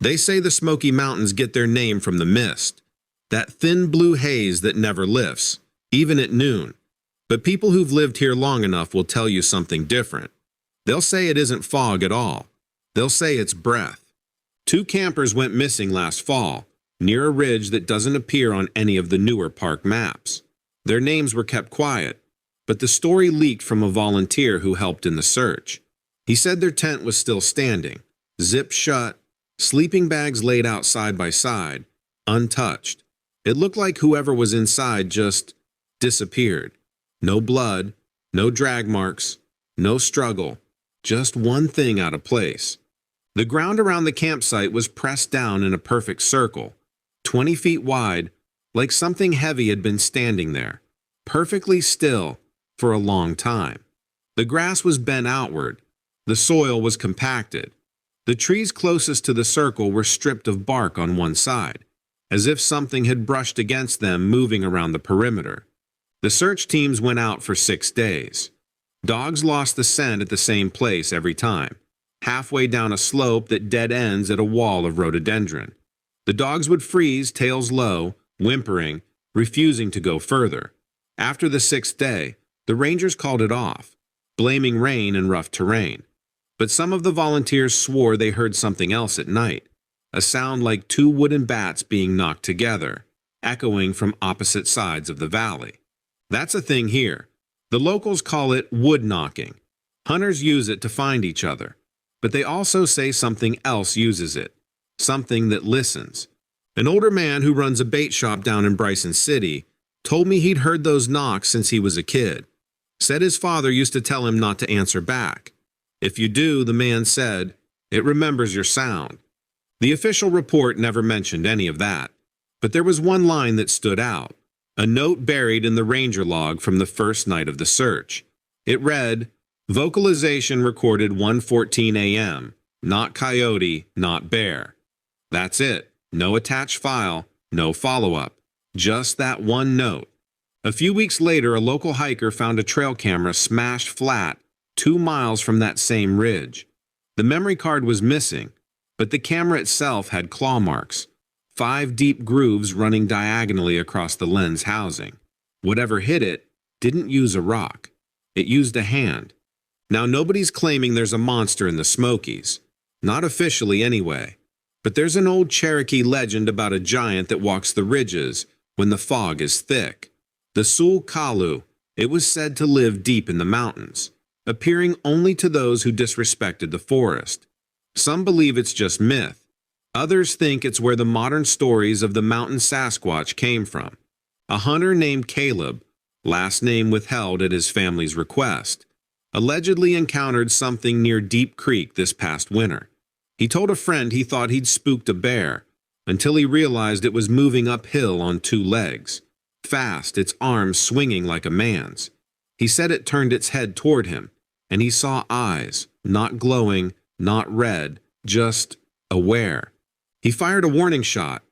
They say the Smoky Mountains get their name from the mist, that thin blue haze that never lifts, even at noon. But people who've lived here long enough will tell you something different. They'll say it isn't fog at all. They'll say it's breath. 2 campers went missing last fall, near a ridge that doesn't appear on any of the newer park maps. Their names were kept quiet, but the story leaked from a volunteer who helped in the search. He said their tent was still standing, zipped shut, sleeping bags laid out side by side, untouched. It looked like whoever was inside just disappeared. No blood, no drag marks, no struggle, just one thing out of place. The ground around the campsite was pressed down in a perfect circle, 20 feet wide, like something heavy had been standing there, perfectly still for a long time. The grass was bent outward. The soil was compacted. The trees closest to the circle were stripped of bark on one side, as if something had brushed against them moving around the perimeter. The search teams went out for 6 days. Dogs lost the scent at the same place every time, halfway down a slope that dead ends at a wall of rhododendron. The dogs would freeze, tails low, whimpering, refusing to go further. After the 6th day, the rangers called it off, blaming rain and rough terrain. But some of the volunteers swore they heard something else at night, a sound like 2 wooden bats being knocked together, echoing from opposite sides of the valley. That's a thing here. The locals call it wood knocking. Hunters use it to find each other, but they also say something else uses it, something that listens. An older man who runs a bait shop down in Bryson City told me he'd heard those knocks since he was a kid. Said his father used to tell him not to answer back. If you do, the man said, it remembers your sound. The official report never mentioned any of that, but there was one line that stood out, a note buried in the ranger log from the first night of the search. It read, "Vocalization recorded 1:14 a.m., not coyote, not bear." That's it. No attached file, no follow-up, just that one note. A few weeks later, a local hiker found a trail camera smashed flat 2 miles from that same ridge. The memory card was missing, but the camera itself had claw marks, 5 deep grooves running diagonally across the lens housing. Whatever hit it didn't use a rock. It used a hand. Now nobody's claiming there's a monster in the Smokies. Not officially anyway. But there's an old Cherokee legend about a giant that walks the ridges when the fog is thick. The Sul Kalu, it was said to live deep in the mountains, appearing only to those who disrespected the forest. Some believe it's just myth. Others think it's where the modern stories of the mountain Sasquatch came from. A hunter named Caleb, last name withheld at his family's request, allegedly encountered something near Deep Creek this past winter. He told a friend he thought he'd spooked a bear, until he realized it was moving uphill on 2 legs, fast, its arms swinging like a man's. He said it turned its head toward him, and he saw eyes, not glowing, not red, just aware. He fired a warning shot.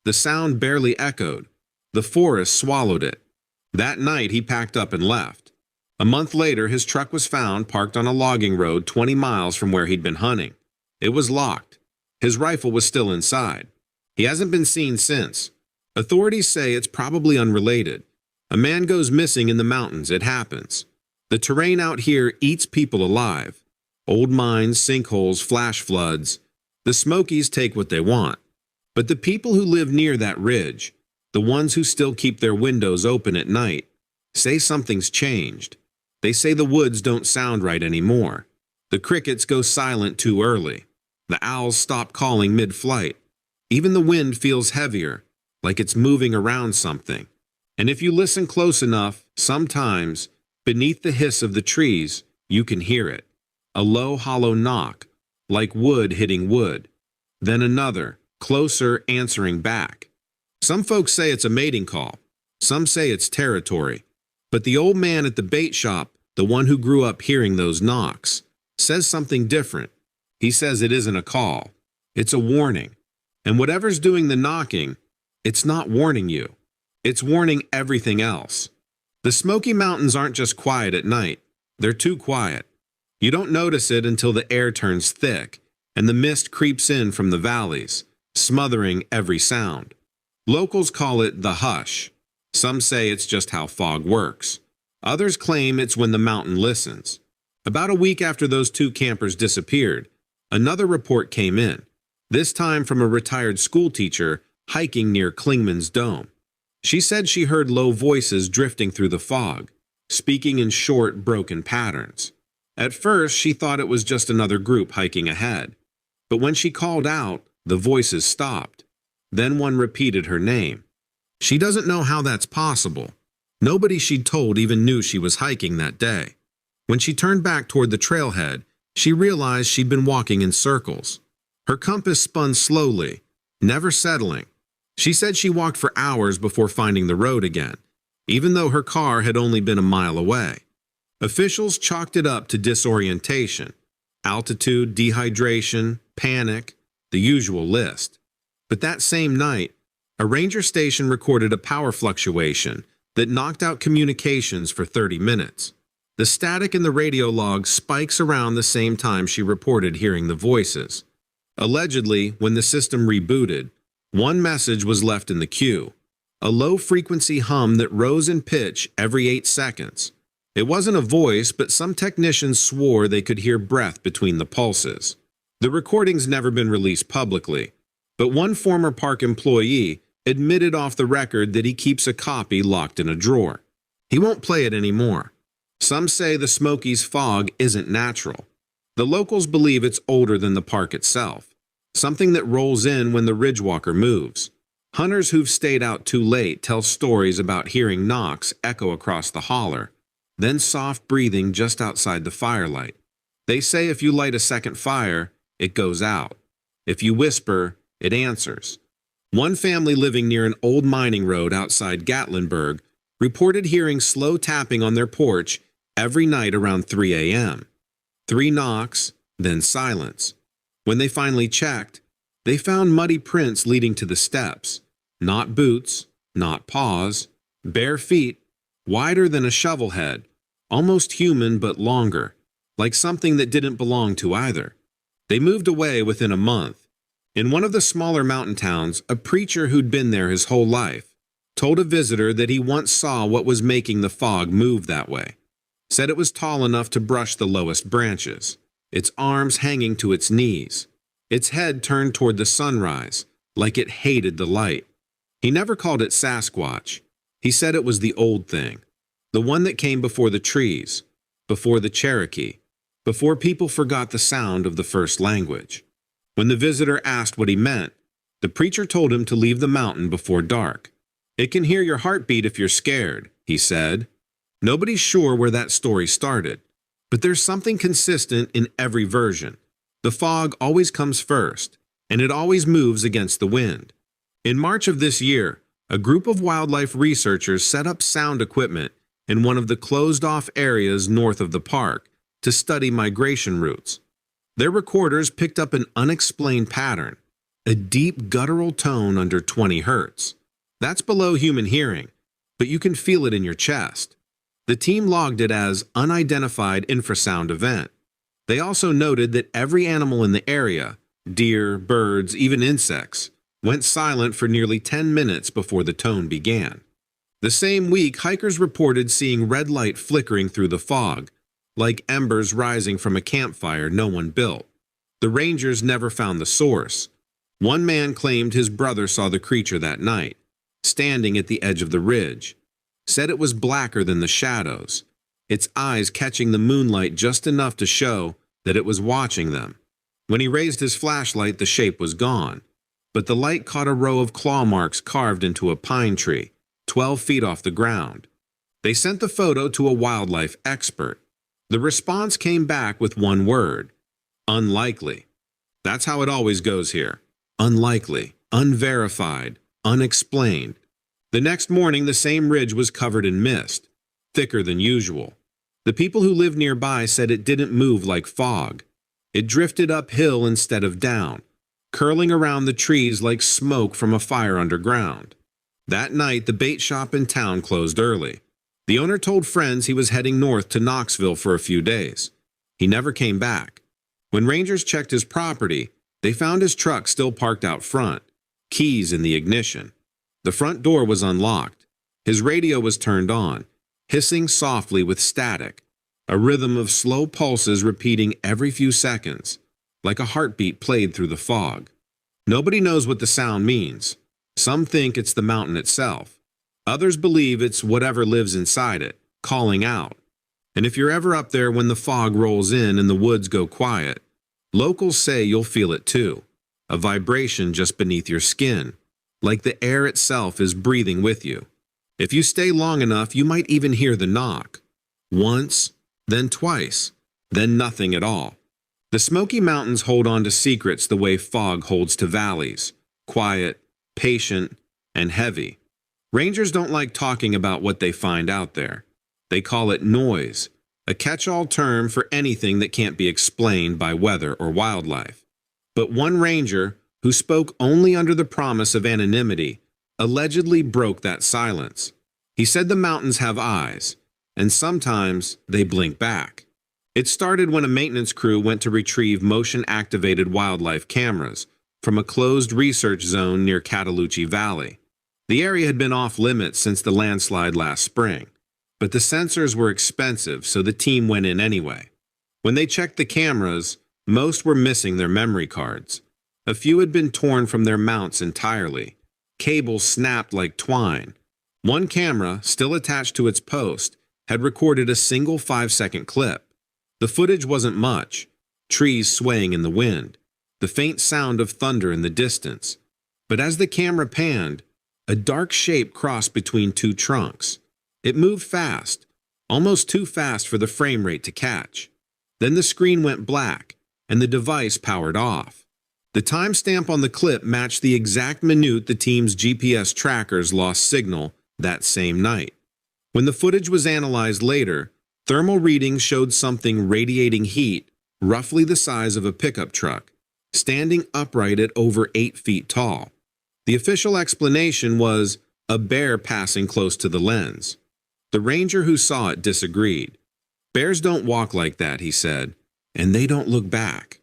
The sound barely echoed. The forest swallowed it. That night he packed up and left. A month later, his truck was found parked on a logging road 20 miles from where he'd been hunting. It was locked. His rifle was still inside. He hasn't been seen since. Authorities say it's probably unrelated. A man goes missing in the mountains, it happens. The terrain out here eats people alive. Old mines, sinkholes, flash floods. The Smokies take what they want. But the people who live near that ridge, the ones who still keep their windows open at night, say something's changed. They say the woods don't sound right anymore. The crickets go silent too early. The owls stop calling mid-flight. Even the wind feels heavier, like it's moving around something. And if you listen close enough, sometimes, beneath the hiss of the trees, you can hear it. A low, hollow knock, like wood hitting wood. Then another, closer, answering back. Some folks say it's a mating call. Some say it's territory. But the old man at the bait shop, the one who grew up hearing those knocks, says something different. He says it isn't a call. It's a warning. And whatever's doing the knocking, it's not warning you. It's warning everything else. The Smoky Mountains aren't just quiet at night. They're too quiet. You don't notice it until the air turns thick and the mist creeps in from the valleys, smothering every sound. Locals call it the hush. Some say it's just how fog works. Others claim it's when the mountain listens. About a week after those two campers disappeared, another report came in, this time from a retired schoolteacher hiking near Klingman's Dome. She said she heard low voices drifting through the fog, speaking in short, broken patterns. At first, she thought it was just another group hiking ahead. But when she called out, the voices stopped. Then one repeated her name. She doesn't know how that's possible. Nobody she'd told even knew she was hiking that day. When she turned back toward the trailhead, she realized she'd been walking in circles. Her compass spun slowly, never settling. She said she walked for hours before finding the road again, even though her car had only been a mile away. Officials chalked it up to disorientation, altitude, dehydration, panic, the usual list. But that same night, a ranger station recorded a power fluctuation that knocked out communications for 30 minutes. The static in the radio log spikes around the same time she reported hearing the voices. Allegedly, when the system rebooted, one message was left in the queue, a low-frequency hum that rose in pitch every 8 seconds. It wasn't a voice, but some technicians swore they could hear breath between the pulses. The recording's never been released publicly, but one former park employee admitted off the record that he keeps a copy locked in a drawer. He won't play it anymore. Some say the Smoky's fog isn't natural. The locals believe it's older than the park itself, something that rolls in when the ridgewalker moves. Hunters who've stayed out too late tell stories about hearing knocks echo across the holler, then soft breathing just outside the firelight. They say if you light a second fire, it goes out. If you whisper, it answers. One family living near an old mining road outside Gatlinburg reported hearing slow tapping on their porch every night around 3 a.m. 3 knocks, then silence. When they finally checked, they found muddy prints leading to the steps. Not boots, not paws, bare feet, wider than a shovel head, almost human but longer, like something that didn't belong to either. They moved away within a month. In one of the smaller mountain towns, a preacher who'd been there his whole life told a visitor that he once saw what was making the fog move that way. Said it was tall enough to brush the lowest branches, its arms hanging to its knees, its head turned toward the sunrise, like it hated the light. He never called it Sasquatch. He said it was the old thing, the one that came before the trees, before the Cherokee, before people forgot the sound of the first language. When the visitor asked what he meant, the preacher told him to leave the mountain before dark. "It can hear your heartbeat if you're scared," he said. Nobody's sure where that story started, but there's something consistent in every version. The fog always comes first, and it always moves against the wind. In March of this year, a group of wildlife researchers set up sound equipment in one of the closed-off areas north of the park to study migration routes. Their recorders picked up an unexplained pattern, a deep guttural tone under 20 hertz. That's below human hearing, but you can feel it in your chest. The team logged it as unidentified infrasound event. They also noted that every animal in the area, deer, birds, even insects, went silent for nearly 10 minutes before the tone began. The same week, hikers reported seeing red light flickering through the fog, like embers rising from a campfire no one built. The rangers never found the source. One man claimed his brother saw the creature that night, standing at the edge of the ridge. Said it was blacker than the shadows, its eyes catching the moonlight just enough to show that it was watching them. When he raised his flashlight, the shape was gone, but the light caught a row of claw marks carved into a pine tree, 12 feet off the ground. They sent the photo to a wildlife expert. The response came back with one word: unlikely. That's how it always goes here. Unlikely, unverified, unexplained. The next morning, the same ridge was covered in mist, thicker than usual. The people who lived nearby said it didn't move like fog. It drifted uphill instead of down, curling around the trees like smoke from a fire underground. That night, the bait shop in town closed early. The owner told friends he was heading north to Knoxville for a few days. He never came back. When rangers checked his property, they found his truck still parked out front, keys in the ignition. The front door was unlocked. His radio was turned on, hissing softly with static, a rhythm of slow pulses repeating every few seconds, like a heartbeat played through the fog. Nobody knows what the sound means. Some think it's the mountain itself. Others believe it's whatever lives inside it, calling out. And if you're ever up there when the fog rolls in and the woods go quiet, locals say you'll feel it too, a vibration just beneath your skin, like the air itself is breathing with you. If you stay long enough, you might even hear the knock. Once, then twice, then nothing at all. The Smoky Mountains hold on to secrets the way fog holds to valleys, quiet, patient, and heavy. Rangers don't like talking about what they find out there. They call it noise, a catch-all term for anything that can't be explained by weather or wildlife. But one ranger, who spoke only under the promise of anonymity, allegedly broke that silence. He said the mountains have eyes, and sometimes they blink back. It started when a maintenance crew went to retrieve motion-activated wildlife cameras from a closed research zone near Cataloochee Valley. The area had been off-limits since the landslide last spring, but the sensors were expensive, so the team went in anyway. When they checked the cameras, most were missing their memory cards. A few had been torn from their mounts entirely. Cables snapped like twine. One camera, still attached to its post, had recorded a single 5-second clip. The footage wasn't much, trees swaying in the wind, the faint sound of thunder in the distance. But as the camera panned, a dark shape crossed between two trunks. It moved fast, almost too fast for the frame rate to catch. Then the screen went black, and the device powered off. The timestamp on the clip matched the exact minute the team's GPS trackers lost signal that same night. When the footage was analyzed later, thermal readings showed something radiating heat, roughly the size of a pickup truck, standing upright at over 8 feet tall. The official explanation was a bear passing close to the lens. The ranger who saw it disagreed. Bears don't walk like that, he said, and they don't look back.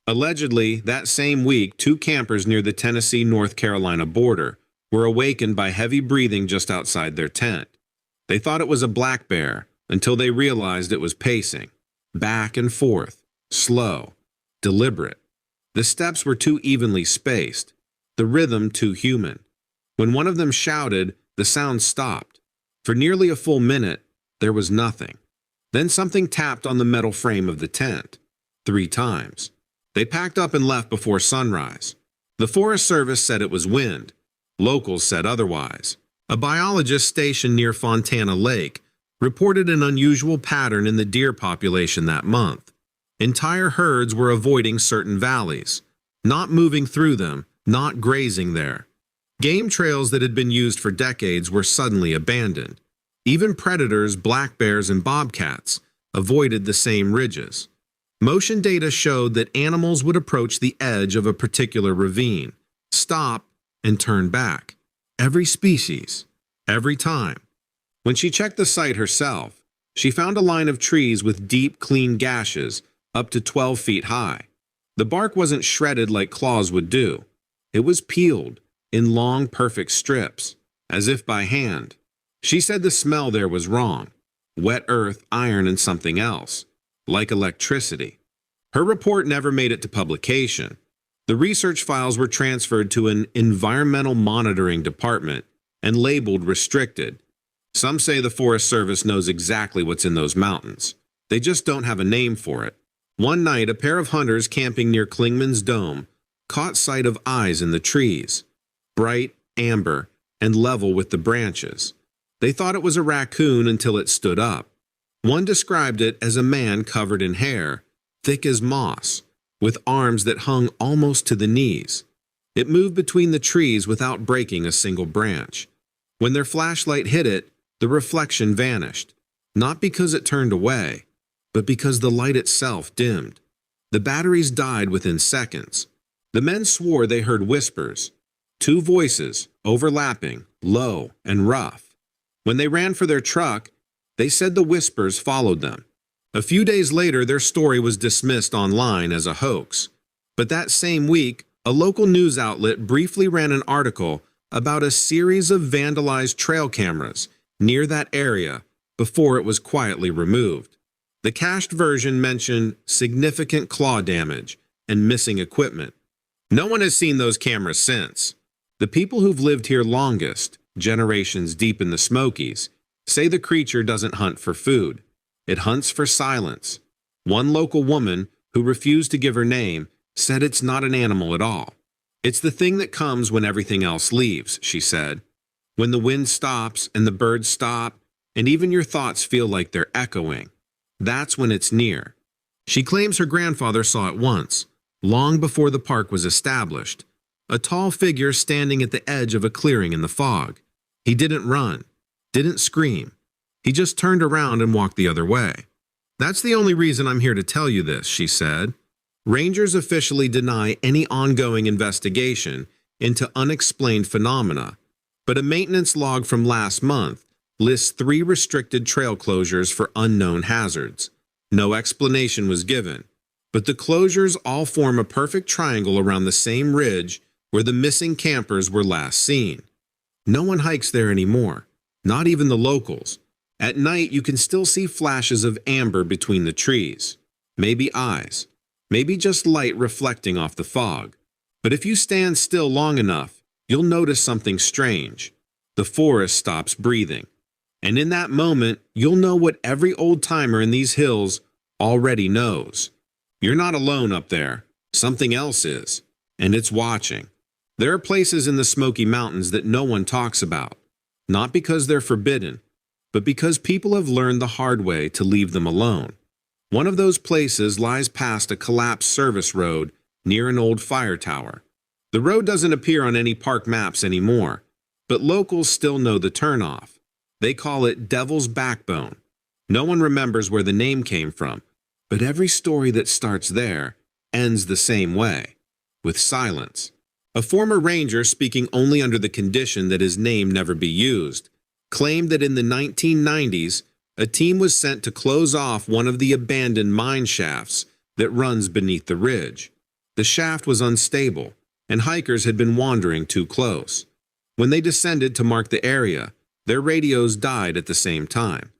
Allegedly, that same week, 2 campers near the Tennessee-North Carolina border were awakened by heavy breathing just outside their tent. They thought it was a black bear until they realized it was pacing, back and forth, slow, deliberate. The steps were too evenly spaced, the rhythm too human. When one of them shouted, the sound stopped. For nearly a full minute, there was nothing. Then something tapped on the metal frame of the tent, 3 times. They packed up and left before sunrise. The Forest Service said it was wind. Locals said otherwise. A biologist stationed near Fontana Lake reported an unusual pattern in the deer population that month. Entire herds were avoiding certain valleys, not moving through them, not grazing there. Game trails that had been used for decades were suddenly abandoned. Even predators, black bears, and bobcats avoided the same ridges. Motion data showed that animals would approach the edge of a particular ravine, stop, and turn back. Every species, every time. When she checked the site herself, she found a line of trees with deep, clean gashes up to 12 feet high. The bark wasn't shredded like claws would do. It was peeled in long, perfect strips, as if by hand. She said the smell there was wrong. Wet earth, iron, and something else, like electricity. Her report never made it to publication. The research files were transferred to an environmental monitoring department and labeled restricted. Some say the Forest Service knows exactly what's in those mountains. They just don't have a name for it. One night, a pair of hunters camping near Klingman's Dome caught sight of eyes in the trees, bright, amber, and level with the branches. They thought it was a raccoon until it stood up. One described it as a man covered in hair, thick as moss, with arms that hung almost to the knees. It moved between the trees without breaking a single branch. When their flashlight hit it, the reflection vanished, not because it turned away, but because the light itself dimmed. The batteries died within seconds. The men swore they heard whispers, 2 voices, overlapping, low and rough. When they ran for their truck, they said the whispers followed them. A few days later, their story was dismissed online as a hoax. But that same week, a local news outlet briefly ran an article about a series of vandalized trail cameras near that area before it was quietly removed. The cached version mentioned significant claw damage and missing equipment. No one has seen those cameras since. The people who've lived here longest, generations deep in the Smokies, say the creature doesn't hunt for food. It hunts for silence. One local woman, who refused to give her name, said it's not an animal at all. It's the thing that comes when everything else leaves, she said. When the wind stops and the birds stop, and even your thoughts feel like they're echoing, that's when it's near. She claims her grandfather saw it once, long before the park was established, a tall figure standing at the edge of a clearing in the fog. He didn't run, didn't scream. He just turned around and walked the other way. That's the only reason I'm here to tell you this, she said. Rangers officially deny any ongoing investigation into unexplained phenomena, but a maintenance log from last month lists 3 restricted trail closures for unknown hazards. No explanation was given, but the closures all form a perfect triangle around the same ridge where the missing campers were last seen. No one hikes there anymore, not even the locals. At night, you can still see flashes of amber between the trees. Maybe eyes. Maybe just light reflecting off the fog. But if you stand still long enough, you'll notice something strange. The forest stops breathing. And in that moment, you'll know what every old-timer in these hills already knows. You're not alone up there. Something else is. And it's watching. There are places in the Smoky Mountains that no one talks about. Not because they're forbidden, but because people have learned the hard way to leave them alone. One of those places lies past a collapsed service road near an old fire tower. The road doesn't appear on any park maps anymore, but locals still know the turnoff. They call it Devil's Backbone. No one remembers where the name came from, but every story that starts there ends the same way, with silence. A former ranger, speaking only under the condition that his name never be used, claimed that in the 1990s, a team was sent to close off one of the abandoned mine shafts that runs beneath the ridge. The shaft was unstable, and hikers had been wandering too close. When they descended to mark the area, their radios died at the same time.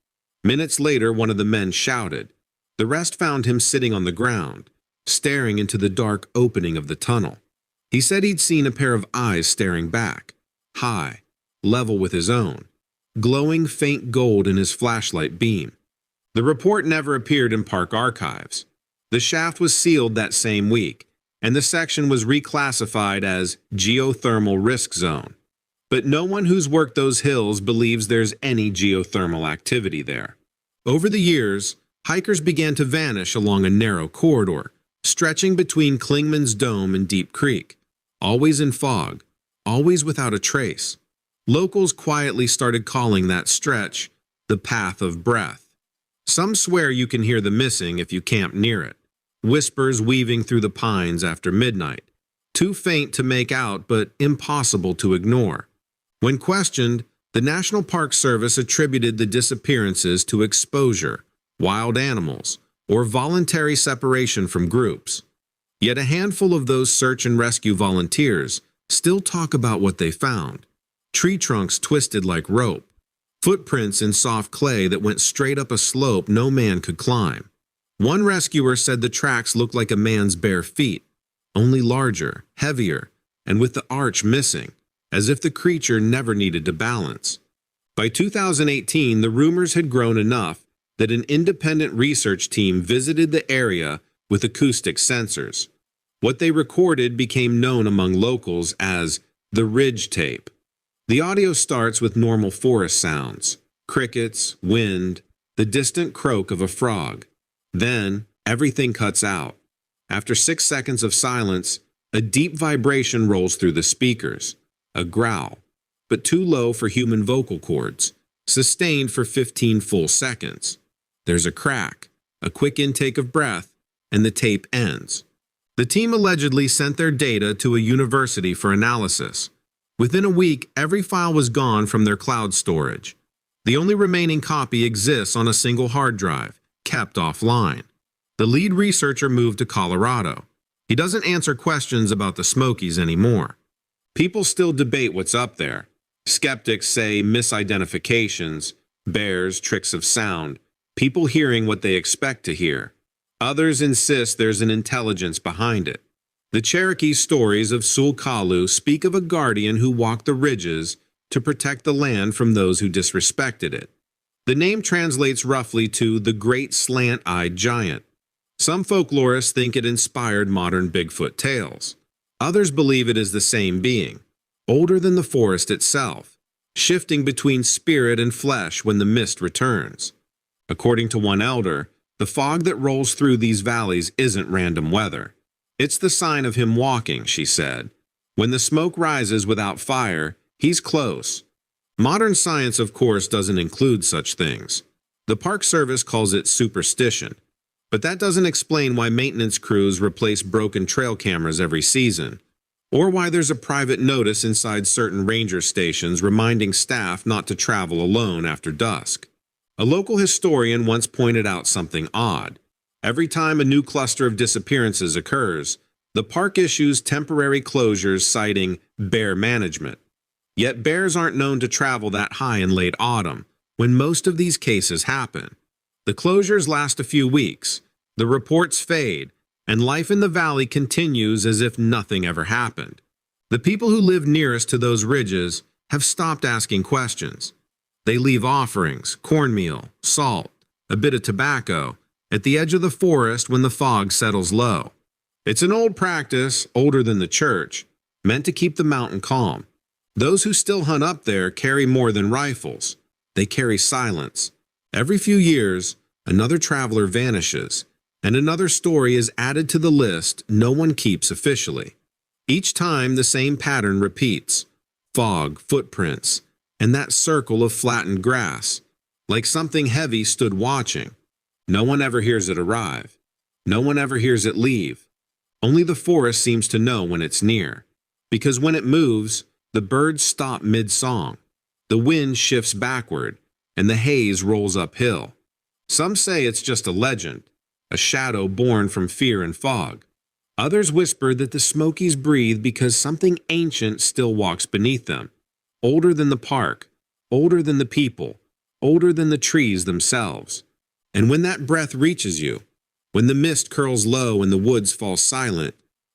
Minutes later, one of the men shouted. The rest found him sitting on the ground, staring into the dark opening of the tunnel. He said he'd seen a pair of eyes staring back, high, level with his own, glowing faint gold in his flashlight beam. The report never appeared in park archives. The shaft was sealed that same week, and the section was reclassified as geothermal risk zone. But no one who's worked those hills believes there's any geothermal activity there. Over the years, hikers began to vanish along a narrow corridor, stretching between Klingman's Dome and Deep Creek, always in fog, always without a trace. Locals quietly started calling that stretch the Path of Breath. Some swear you can hear the missing if you camp near it, whispers weaving through the pines after midnight, too faint to make out but impossible to ignore. When questioned, the National Park Service attributed the disappearances to exposure, wild animals, or voluntary separation from groups. Yet a handful of those search and rescue volunteers still talk about what they found. Tree trunks twisted like rope, footprints in soft clay that went straight up a slope no man could climb. One rescuer said the tracks looked like a man's bare feet, only larger, heavier, and with the arch missing, as if the creature never needed to balance. By 2018, the rumors had grown enough that an independent research team visited the area with acoustic sensors. What they recorded became known among locals as the ridge tape. The audio starts with normal forest sounds, crickets, wind, the distant croak of a frog. Then, everything cuts out. After 6 seconds of silence, a deep vibration rolls through the speakers, a growl, but too low for human vocal cords, sustained for 15 full seconds. There's a crack, a quick intake of breath, and the tape ends. The team allegedly sent their data to a university for analysis. Within a week, every file was gone from their cloud storage. The only remaining copy exists on a single hard drive, kept offline. The lead researcher moved to Colorado. He doesn't answer questions about the Smokies anymore. People still debate what's up there. Skeptics say misidentifications, bears, tricks of sound, people hearing what they expect to hear. Others insist there's an intelligence behind it. The Cherokee stories of Sulkalu speak of a guardian who walked the ridges to protect the land from those who disrespected it. The name translates roughly to the Great Slant-Eyed Giant. Some folklorists think it inspired modern Bigfoot tales. Others believe it is the same being, older than the forest itself, shifting between spirit and flesh when the mist returns. According to one elder, the fog that rolls through these valleys isn't random weather. It's the sign of him walking, she said. When the smoke rises without fire, he's close. Modern science, of course, doesn't include such things. The Park Service calls it superstition. But that doesn't explain why maintenance crews replace broken trail cameras every season, or why there's a private notice inside certain ranger stations reminding staff not to travel alone after dusk. A local historian once pointed out something odd. Every time a new cluster of disappearances occurs, the park issues temporary closures citing bear management. Yet bears aren't known to travel that high in late autumn, when most of these cases happen. The closures last a few weeks, the reports fade, and life in the valley continues as if nothing ever happened. The people who live nearest to those ridges have stopped asking questions. They leave offerings, cornmeal, salt, a bit of tobacco, at the edge of the forest when the fog settles low. It's an old practice, older than the church, meant to keep the mountain calm. Those who still hunt up there carry more than rifles. They carry silence. Every few years, another traveler vanishes, and another story is added to the list no one keeps officially. Each time the same pattern repeats: fog, footprints, and that circle of flattened grass, like something heavy stood watching. No one ever hears it arrive. No one ever hears it leave. Only the forest seems to know when it's near, because when it moves, the birds stop mid-song. The wind shifts backward, and the haze rolls uphill. Some say it's just a legend, a shadow born from fear and fog. Others whisper that the Smokies breathe because something ancient still walks beneath them, older than the park, older than the people, older than the trees themselves. And when that breath reaches you, when the mist curls low and the woods fall silent,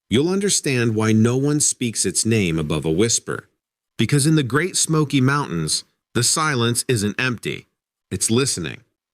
you'll understand why no one speaks its name above a whisper. Because in the Great Smoky Mountains, the silence isn't empty, it's listening.